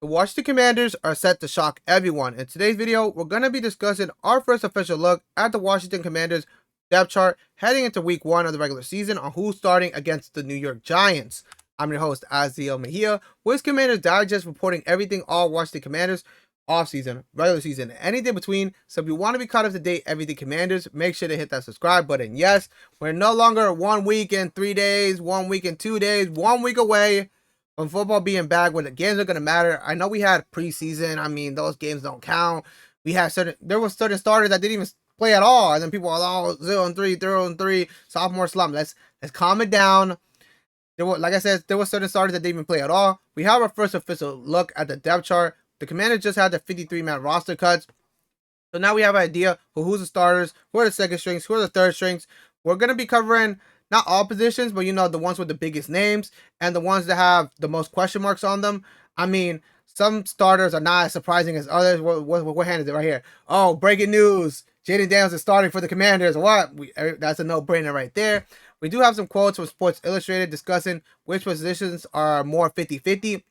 The Washington Commanders are set to shock everyone. In today's video, we're going to be discussing our first official look at the Washington Commanders depth chart heading into week 1 of the regular season on who's starting against the New York Giants. I'm your host, Azael Mejia, with Commanders Digest, reporting everything all Washington Commanders offseason, regular season, anything between. So if you want to be caught up to date, everything Commanders, make sure to hit that subscribe button. Yes, we're no longer 1 week and 3 days, 1 week and 2 days, 1 week away from football being back when the games are going to matter. I know we had preseason. I mean, those games don't count. There were certain starters that didn't even play at all. And then people are, oh, 0-3, 0-3, sophomore slump. Let's calm it down. Like I said, there were certain starters that didn't even play at all. We have our first official look at the depth chart. The Commanders just had the 53-man roster cuts. So now we have an idea for who's the starters, who are the second strings, who are the third strings. We're going to be covering not all positions, but the ones with the biggest names and the ones that have the most question marks on them. I mean, some starters are not as surprising as others. What hand is it right here? Oh, breaking news. Jayden Daniels is starting for the Commanders. What? That's a no-brainer right there. We do have some quotes from Sports Illustrated discussing which positions are more 50-50.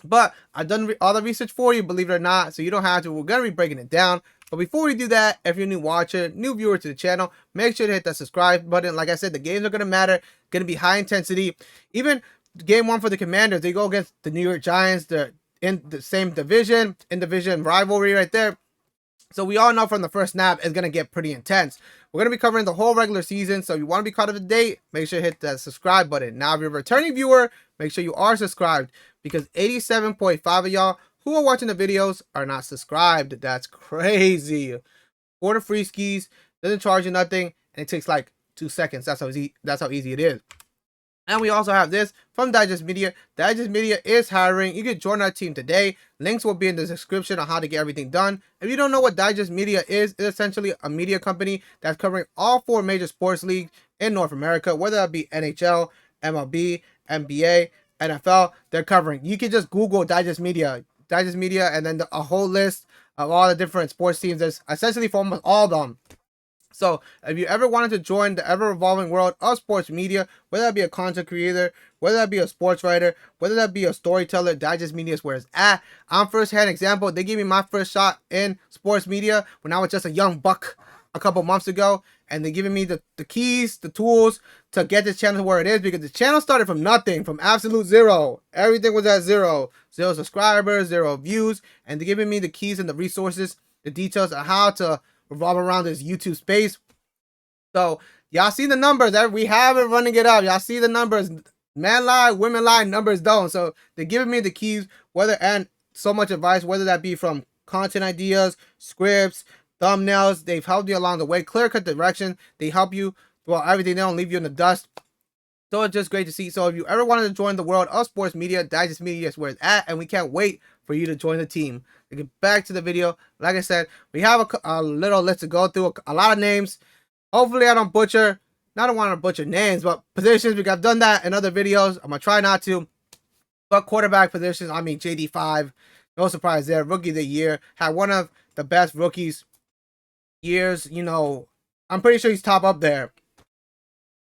But I've done all the research for you, believe it or not, so you don't have to. We're going to be breaking it down. But before we do that, if you're a new watcher, new viewer to the channel, make sure to hit that subscribe button. Like I said, the games are going to matter, going to be high intensity. Even game 1 for the Commanders, they go against the New York Giants. They're in the same division, rivalry right there. So we all know from the first snap it's going to get pretty intense. We're going to be covering the whole regular season. So if you want to be caught up to date, make sure to hit that subscribe button. Now, if you're a returning viewer, make sure you are subscribed, because 87.5 of y'all who are watching the videos are not subscribed. That's crazy. Order free skis, doesn't charge you nothing, and it takes like 2 seconds. That's how easy it is. And we also have this from Digest Media. Digest Media is hiring. You can join our team today. Links will be in the description on how to get everything done. If you don't know what Digest Media is, it's essentially a media company that's covering all 4 major sports leagues in North America, whether that be NHL, MLB, NBA, NFL. They're covering. You can just Google Digest Media, and then a whole list of all the different sports teams. There's essentially for almost all of them. So if you ever wanted to join the ever-evolving world of sports media, whether that be a content creator, whether that be a sports writer, whether that be a storyteller, Digest Media is where it's at. I'm first-hand example. They gave me my first shot in sports media when I was just a young buck a couple months ago, and they're giving me the keys, the tools to get this channel to where it is, because the channel started from nothing, from absolute zero. Everything was at zero subscribers, 0 views, and they're giving me the keys and the resources, the details on how to revolve around this YouTube space. So y'all see the numbers that we have it running it up. Y'all see the numbers. Men lie, women lie, numbers don't. So they're giving me the keys, and so much advice, whether that be from content ideas, scripts, thumbnails. They've helped you along the way. Clear cut direction. They help you throughout everything. They don't leave you in the dust. So it's just great to see. So if you ever wanted to join the world of sports media, Digest Media is where it's at, and we can't wait for you to join the team. To get back to the video, like I said, we have a little list to go through, a lot of names. Hopefully I don't want to butcher names, but positions, because I've done that in other videos. I'm going to try not to. But quarterback positions, I mean, JD5, no surprise there. Rookie of the year, had one of the best rookies years. I'm pretty sure he's top up there.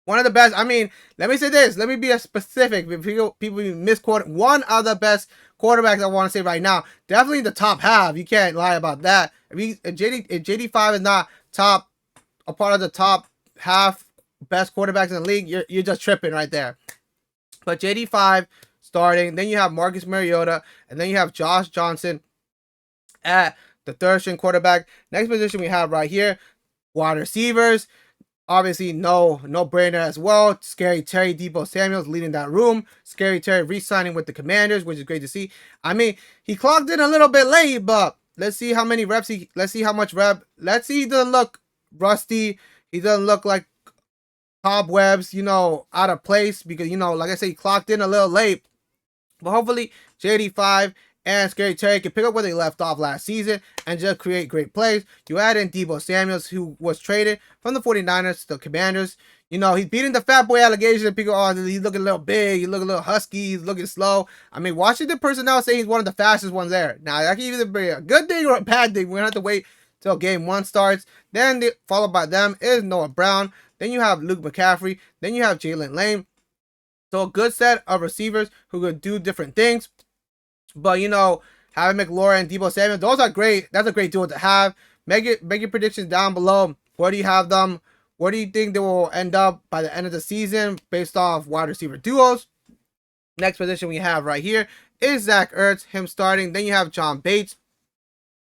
One of the best. I mean, let me say this. Let me be as specific. People misquote. One of the best quarterbacks I want to say right now. Definitely the top half. You can't lie about that. If JD5 is not a part of the top half best quarterbacks in the league, you're just tripping right there. But JD5 starting. Then you have Marcus Mariota. And then you have Josh Johnson at the third string quarterback. Next position we have right here, wide receivers. Obviously, no brainer as well. Scary Terry, Deebo Samuels leading that room. Scary Terry re-signing with the Commanders, which is great to see. I mean, he clocked in a little bit late, but let's see how many reps let's see how much rep. Let's see, he doesn't look rusty. He doesn't look like cobwebs, out of place, because, like I said, he clocked in a little late. But hopefully, JD5 and Scary Terry can pick up where they left off last season and just create great plays. You add in Deebo Samuels, who was traded from the 49ers to the Commanders. He's beating the fat boy allegation. People, he's looking a little big, he's looking a little husky, he's looking slow. I mean, Washington personnel say he's one of the fastest ones there. Now, that can either be a good thing or a bad thing. We're going to have to wait till game 1 starts. Then, followed by them is Noah Brown. Then you have Luke McCaffrey. Then you have Jalen Lane. So, a good set of receivers who could do different things. But having McLaurin and Deebo Samuel, those are great. That's a great duo to have. Make your predictions down below. Where do you have them? Where do you think they will end up by the end of the season based off wide receiver duos? Next position we have right here is Zach Ertz, him starting. Then you have John Bates.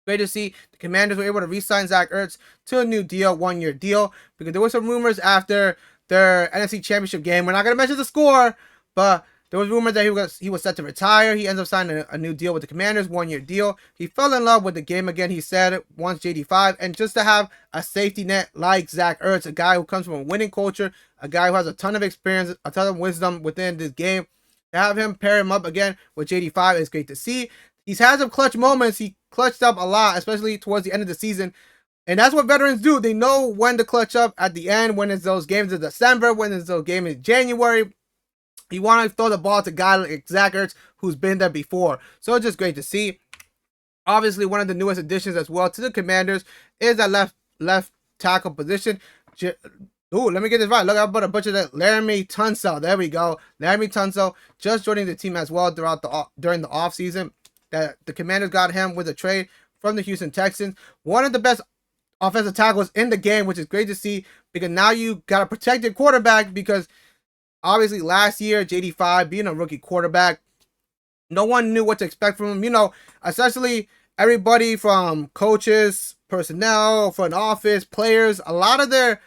Great to see the Commanders were able to re-sign Zach Ertz to a new deal, 1-year deal, because there were some rumors after their NFC Championship game. We're not going to mention the score, but there was rumors that he was set to retire. He ends up signing a new deal with the Commanders, 1-year deal. He fell in love with the game again, he said, once JD5. And just to have a safety net like Zach Ertz, a guy who comes from a winning culture, a guy who has a ton of experience, a ton of wisdom within this game, to have him pair him up again with JD5 is great to see. He's had some clutch moments. He clutched up a lot, especially towards the end of the season. And that's what veterans do. They know when to clutch up at the end, when it's those games in December, when it's those games in January. You want to throw the ball to a guy like Zach Ertz, who's been there before. So it's just great to see. Obviously, one of the newest additions as well to the Commanders is that left tackle position. Ooh, let me get this right. Look, I'm about to butcher that. Laramie Tunsil. There we go. Laramie Tunsil just joining the team as well during the offseason. That the Commanders got him with a trade from the Houston Texans. One of the best offensive tackles in the game, which is great to see, because now you got a protected quarterback, because obviously last year, JD5 being a rookie quarterback, no one knew what to expect from him. Essentially everybody from coaches, personnel, front office, players, a lot of their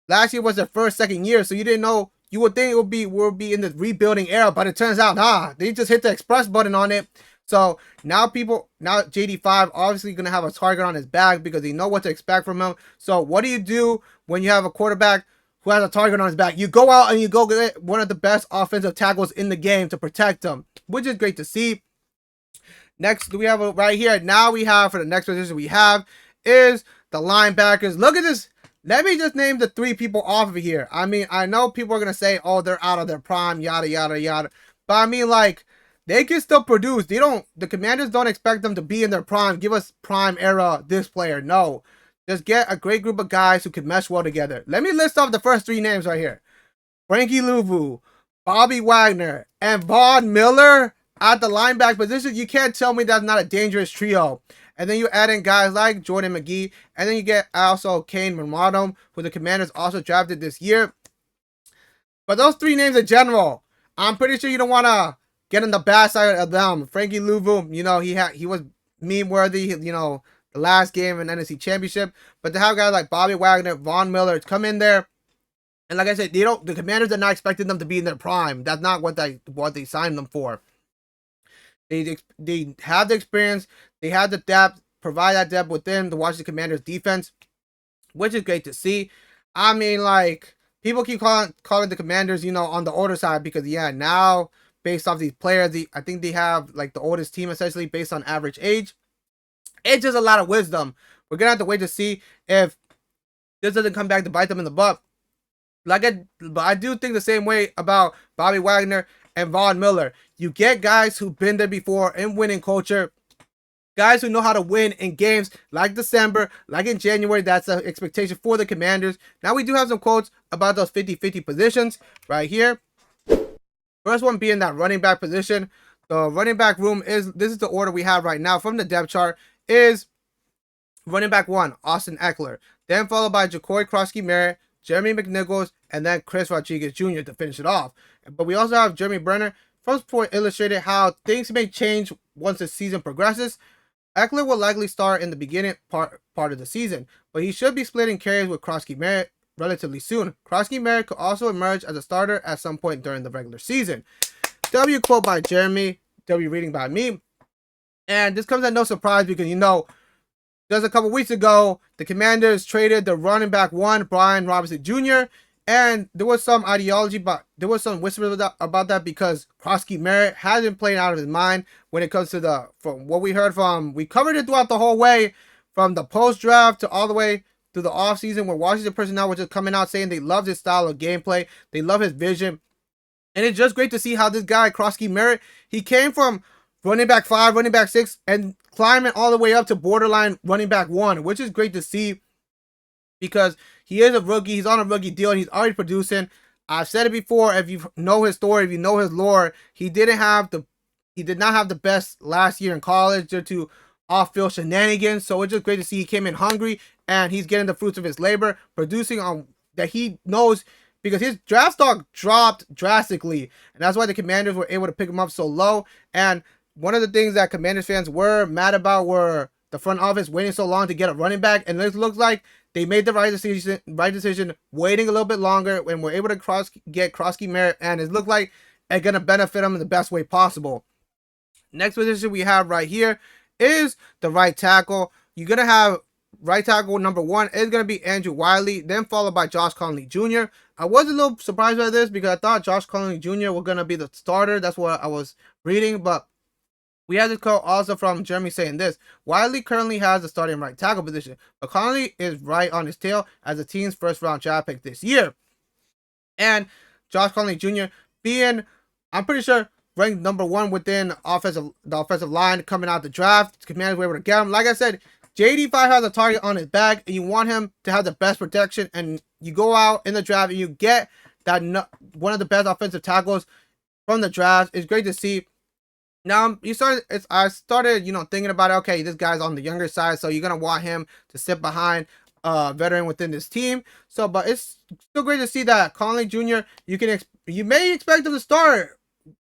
last year was their second year, so you didn't know. You would think we'll be in the rebuilding era, but it turns out, they just hit the express button on it. So now JD5 obviously going to have a target on his back because they know what to expect from him. So what do you do when you have a quarterback who has a target on his back? You go out and you go get one of the best offensive tackles in the game to protect him, which is great to see. Next, we have right here. Now we have, for the next position we have, is the linebackers. Look at this. Let me just name the 3 people off of here. I mean, I know people are going to say, oh, they're out of their prime, yada, yada, yada. But I mean, like, they can still produce. The Commanders don't expect them to be in their prime. Give us prime era this player. No. Just get a great group of guys who can mesh well together. Let me list off the first 3 names right here. Frankie Louvu, Bobby Wagner, and Von Miller at the linebacker position. You can't tell me that's not a dangerous trio. And then you add in guys like Jordan McGee. And then you get also Kane Monmouth, who the Commanders also drafted this year. But those 3 names in general, I'm pretty sure you don't want to get in the bad side of them. Frankie Louvu, he was meme worthy, the last game in NFC Championship. But to have guys like Bobby Wagner, Von Miller come in there, and like I said, the Commanders are not expecting them to be in their prime. That's not what they signed them for. They have the experience, they have the depth, provide that depth within the Washington Commanders defense, which is great to see. I mean, like, people keep calling the Commanders, on the older side, because now based off these players, I think they have like the oldest team essentially based on average age. It's just a lot of wisdom. We're gonna have to wait to see if this doesn't come back to bite them in the butt. But I do think the same way about Bobby Wagner and Von Miller. You get guys who've been there before in winning culture, guys who know how to win in games like December, like in January. That's the expectation for the Commanders. Now we do have some quotes about those 50-50 positions right here. First one being that running back position. The running back room this is the order we have right now from the depth chart, is running back 1, Austin Ekeler. Then followed by Jacory Croskey-Merritt, Jeremy McNichols, and then Chris Rodriguez Jr. to finish it off. But we also have Jeremy Brenner from Sport Illustrated, how things may change once the season progresses. Ekeler will likely start in the beginning part of the season, but he should be splitting carries with Croskey-Merritt relatively soon. Croskey-Merritt could also emerge as a starter at some point during the regular season. W quote by Jeremy, W reading by me. And this comes at no surprise because, just a couple weeks ago, the Commanders traded the running back 1, Brian Robinson Jr., and there was some ideology, but there was some whispers about that because Croskey-Merritt has been playing out of his mind when it comes to from what we heard we covered it throughout the whole way, from the post-draft to all the way through the offseason, where Washington personnel were just coming out saying they love his style of gameplay, they love his vision. And it's just great to see how this guy, Croskey-Merritt, he came from running back 5, running back 6, and climbing all the way up to borderline running back 1, which is great to see because he is a rookie. He's on a rookie deal, and he's already producing. I've said it before. If you know his story, if you know his lore, he didn't have the he did not have the best last year in college due to off-field shenanigans. So it's just great to see he came in hungry and he's getting the fruits of his labor, producing on that he knows, because his draft stock dropped drastically, and that's why the Commanders were able to pick him up so low. And one of the things that Commanders fans were mad about were the front office waiting so long to get a running back, and it looks like they made the right decision waiting a little bit longer when we're able to get Croskey-Merritt, and it looked like it's going to benefit him in the best way possible. Next position we have right here is the right tackle. You're going to have right tackle number 1 is going to be Andrew Wiley, then followed by Josh Conerly Jr. I was a little surprised by this because I thought Josh Conerly Jr. was going to be the starter. That's what I was reading, but we have this quote also from Jeremy saying this: Wiley currently has the starting right tackle position, but Conerly is right on his tail as the team's first round draft pick this year. And Josh Conerly Jr. being, I'm pretty sure, ranked number 1 within the offensive line coming out the draft. Commanders were able to get him. Like I said, JD5 has a target on his back, and you want him to have the best protection, and you go out in the draft and you get that one of the best offensive tackles from the draft. It's great to see. Now I started, thinking about it. Okay, this guy's on the younger side, so you're gonna want him to sit behind a veteran within this team. So, but it's still great to see that Conerly Jr. You may expect him to start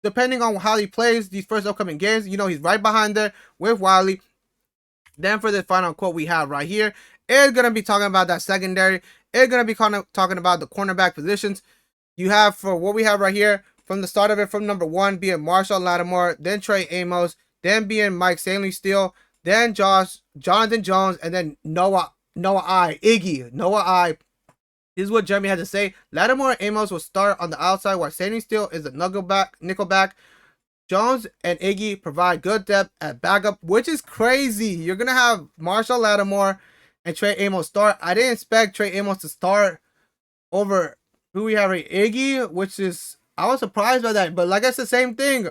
depending on how he plays these first upcoming games. He's right behind there with Wiley. Then for the final quote we have right here, it's gonna be talking about that secondary. It's gonna be talking about the cornerback positions. You have, for what we have right here, from the start of it, from number 1 being Marshall Lattimore, then Trey Amos, then being Mike Stanley-Steele, then Jonathan Jones, and then Noah I. This is what Jeremy had to say. Lattimore and Amos will start on the outside, while Stanley-Steele is a nickelback. Jones and Iggy provide good depth at backup, which is crazy. You're going to have Marshall Lattimore and Trey Amos start. I didn't expect Trey Amos to start over who we have right, Iggy, which is, I was surprised by that. But like I said, same thing.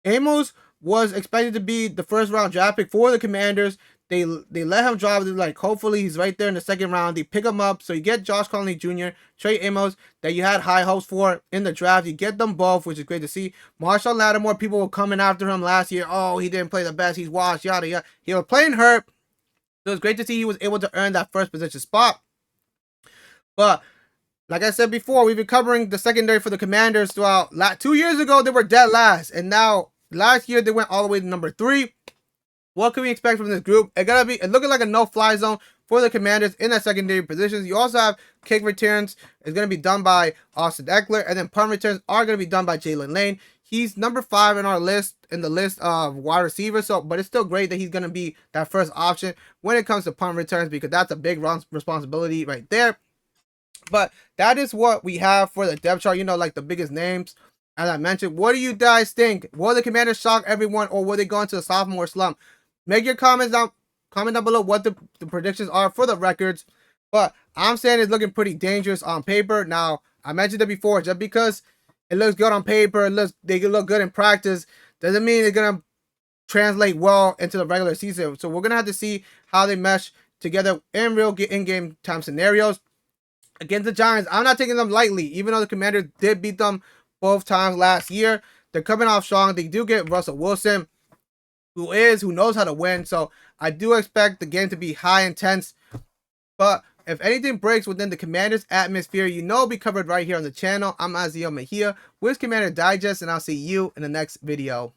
Amos was expected to be the first round draft pick for the Commanders. They let him drop. They're like, hopefully he's right there in the second round. They pick him up. So you get Josh Conerly Jr., Trey Amos, that you had high hopes for in the draft. You get them both, which is great to see. Marshall Lattimore, people were coming after him last year. Oh, he didn't play the best. He's washed, yada, yada. He was playing hurt. So it's great to see he was able to earn that first position spot. But like I said before, we've been covering the secondary for the Commanders throughout. 2 years ago, they were dead last. And now, last year, they went all the way to number 3. What can we expect from this group? It's looking like a no-fly zone for the Commanders in the secondary positions. You also have kick returns. It's going to be done by Austin Eckler. And then punt returns are going to be done by Jalen Lane. He's number 5 in the list of wide receivers. But it's still great that he's going to be that first option when it comes to punt returns, because that's a big responsibility right there. But that is what we have for the depth chart. Like the biggest names, as I mentioned. What do you guys think? Will the Commanders shock everyone, or will they go into a sophomore slump? Make your comment down below what the predictions are for the records. But I'm saying it's looking pretty dangerous on paper. Now, I mentioned it before, just because it looks good on paper, they look good in practice, doesn't mean it's going to translate well into the regular season. So we're going to have to see how they mesh together in real in-game time scenarios. Against the Giants, I'm not taking them lightly, even though the Commanders did beat them both times last year. They're coming off strong. They do get Russell Wilson, who knows how to win. So I do expect the game to be high intense. But if anything breaks within the Commanders atmosphere, it'll be covered right here on the channel. I'm Azael Mejia with Commander Digest, and I'll see you in the next video.